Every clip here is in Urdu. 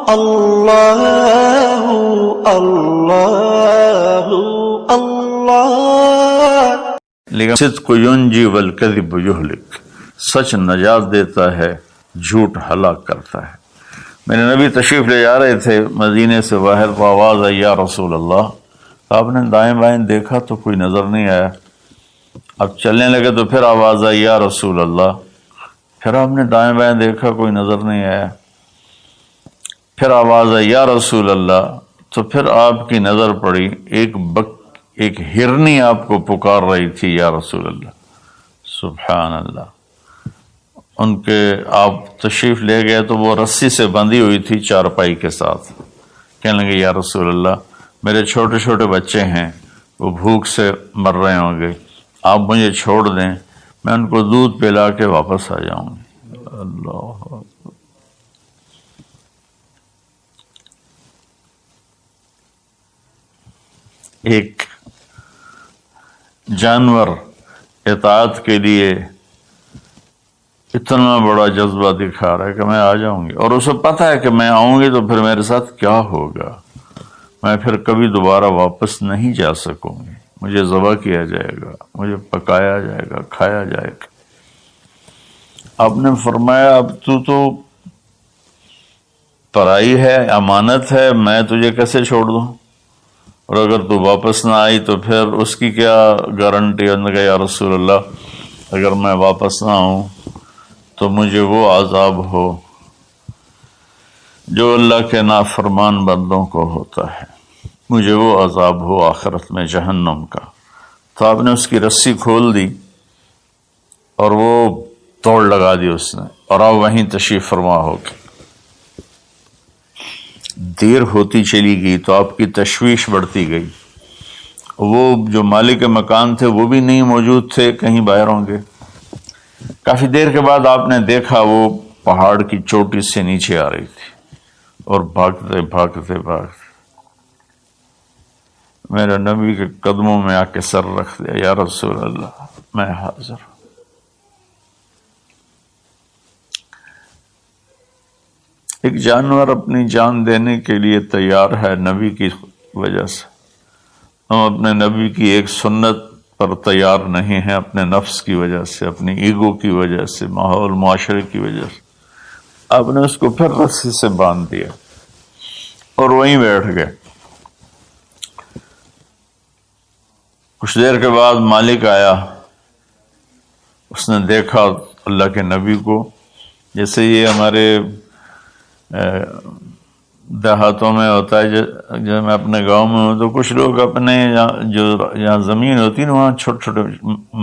اللہ اللہ اللہ۔ لیکن صدق ینجی والکذب یہلک، سچ نجات دیتا ہے، جھوٹ ہلاک کرتا ہے۔ میرے نبی تشریف لے جا رہے تھے مدینے سے باہر، تو آواز آئی یا رسول اللہ۔ آپ نے دائیں بائیں دیکھا تو کوئی نظر نہیں آیا۔ اب چلنے لگے تو پھر آواز آئی یا رسول اللہ۔ پھر آپ نے دائیں بائیں دیکھا، کوئی نظر نہیں آیا۔ پھر آواز آئی یا رسول اللہ، تو پھر آپ کی نظر پڑی، ایک ہرنی آپ کو پکار رہی تھی یا رسول اللہ۔ سبحان اللہ۔ ان کے آپ تشریف لے گئے تو وہ رسی سے بندھی ہوئی تھی چارپائی کے ساتھ۔ کہنے لگے یا رسول اللہ، میرے چھوٹے چھوٹے بچے ہیں، وہ بھوک سے مر رہے ہوں گے، آپ مجھے چھوڑ دیں، میں ان کو دودھ پلا کے واپس آ جاؤں گی۔ اللہ اکبر۔ ایک جانور اطاعت کے لیے اتنا بڑا جذبہ دکھا رہا ہے کہ میں آ جاؤں گی، اور اسے پتہ ہے کہ میں آؤں گی تو پھر میرے ساتھ کیا ہوگا، میں پھر کبھی دوبارہ واپس نہیں جا سکوں گی، مجھے ذبح کیا جائے گا، مجھے پکایا جائے گا، کھایا جائے گا۔ آپ نے فرمایا اب تو پرائی ہے، امانت ہے، میں تجھے کیسے چھوڑ دوں، اور اگر تو واپس نہ آئی تو پھر اس کی کیا گارنٹی؟ انہوں نے کہا یا رسول اللہ، اگر میں واپس نہ آؤں تو مجھے وہ عذاب ہو جو اللہ کے نافرمان بندوں کو ہوتا ہے، مجھے وہ عذاب ہو آخرت میں جہنم کا۔ تو آپ نے اس کی رسی کھول دی اور وہ توڑ لگا دی اس نے، اور آپ وہیں تشریف فرما ہو گئے۔ دیر ہوتی چلی گئی تو آپ کی تشویش بڑھتی گئی۔ وہ جو مالک مکان تھے وہ بھی نہیں موجود تھے، کہیں باہر ہوں گے۔ کافی دیر کے بعد آپ نے دیکھا وہ پہاڑ کی چوٹی سے نیچے آ رہی تھی، اور بھاگتے بھاگتے بھاگتے میرے نبی کے قدموں میں آ کے سر رکھ دیا، یا رسول اللہ میں حاضر ہوں۔ ایک جانور اپنی جان دینے کے لیے تیار ہے نبی کی وجہ سے، ہم اپنے نبی کی ایک سنت پر تیار نہیں ہیں، اپنے نفس کی وجہ سے، اپنی ایگو کی وجہ سے، ماحول معاشرے کی وجہ سے۔ آپ نے اس کو پھر رسی سے باندھ دیا اور وہیں بیٹھ گئے۔ کچھ دیر کے بعد مالک آیا، اس نے دیکھا اللہ کے نبی کو، جیسے یہ ہمارے دیہاتوں میں ہوتا ہے، جو میں اپنے گاؤں میں ہوں تو کچھ لوگ اپنے جو یہاں زمین ہوتی ہے نا وہاں چھوٹے چھوٹے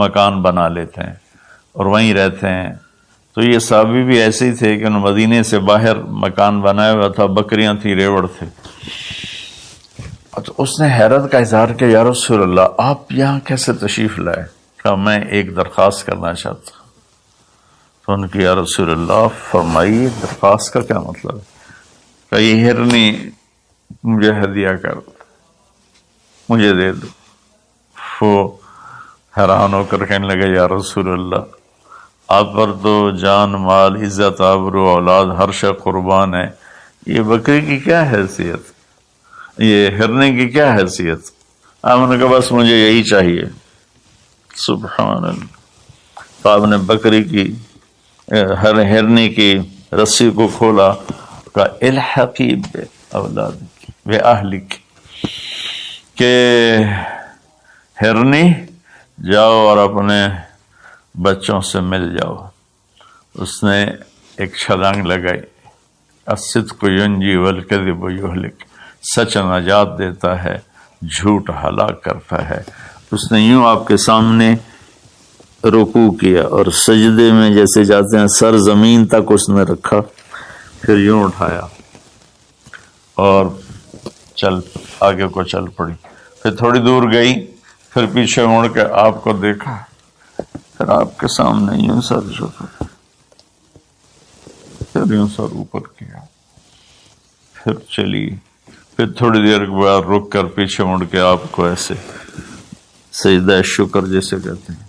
مکان بنا لیتے ہیں اور وہیں رہتے ہیں۔ تو یہ صحابی بھی ایسے ہی تھے کہ انہوں مدینے سے باہر مکان بنایا ہوا تھا، بکریاں تھیں، ریوڑ تھے۔ تو اس نے حیرت کا اظہار کیا، یا رسول اللہ آپ یہاں کیسے تشریف لائے؟ کہا میں ایک درخواست کرنا چاہتا ہوں۔ تو ان کی یا رسول اللہ فرمائیے، درخواست کا کیا مطلب ہے؟ کہ یہ ہرنی مجھے ہدیہ کر دو، مجھے دے دو۔ وہ حیران ہو کر کہنے لگے یا رسول اللہ آپ پر تو جان مال عزت آبرو اولاد ہر شے قربان ہے، یہ بکری کی کیا حیثیت، یہ ہرنے کی کیا حیثیت؟ آپ نے کہا بس مجھے یہی چاہیے۔ سبحان اللہ۔ تو آپ نے بکری کی ہرنے کی رسی کو کھولا، کہا الحقی باولادک باہلک، کہ ہرنی جاؤ اور اپنے بچوں سے مل جاؤ۔ اس نے ایک چھلانگ لگائی، الصدق ینجی والکذب یہلک، سچ نجات دیتا ہے، جھوٹ ہلاک کرتا ہے۔ اس نے یوں آپ کے سامنے رکوع کیا اور سجدے میں جیسے جاتے ہیں سر زمین تک اس نے رکھا، پھر یوں اٹھایا اور آگے کو چل پڑی۔ پھر تھوڑی دور گئی، پھر پیچھے مڑ کے آپ کو دیکھا، پھر آپ کے سامنے یوں سر جھکا، پھر یوں سر اوپر کیا، پھر چلی، پھر تھوڑی دیر کے بعد رک کر پیچھے مڑ کے آپ کو ایسے سجدہ شکر جیسے کہتے ہیں،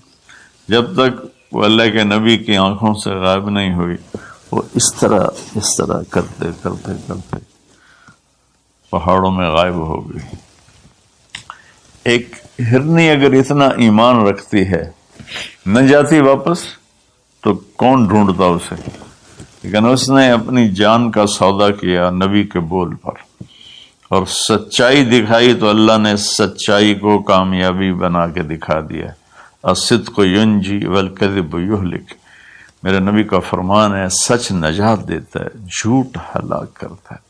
جب تک وہ اللہ کے نبی کی آنکھوں سے غائب نہیں ہوئی، وہ اس طرح کرتے کرتے کرتے پہاڑوں میں غائب ہو گئی۔ ایک ہرنی اگر اتنا ایمان رکھتی ہے نہ جاتی واپس تو کون ڈھونڈتا اسے، لیکن اس نے اپنی جان کا سودا کیا نبی کے بول پر اور سچائی دکھائی تو اللہ نے سچائی کو کامیابی بنا کے دکھا دیا۔ الصدق ینجی والکذب یہلک، میرے نبی کا فرمان ہے سچ نجات دیتا ہے، جھوٹ ہلاک کرتا ہے۔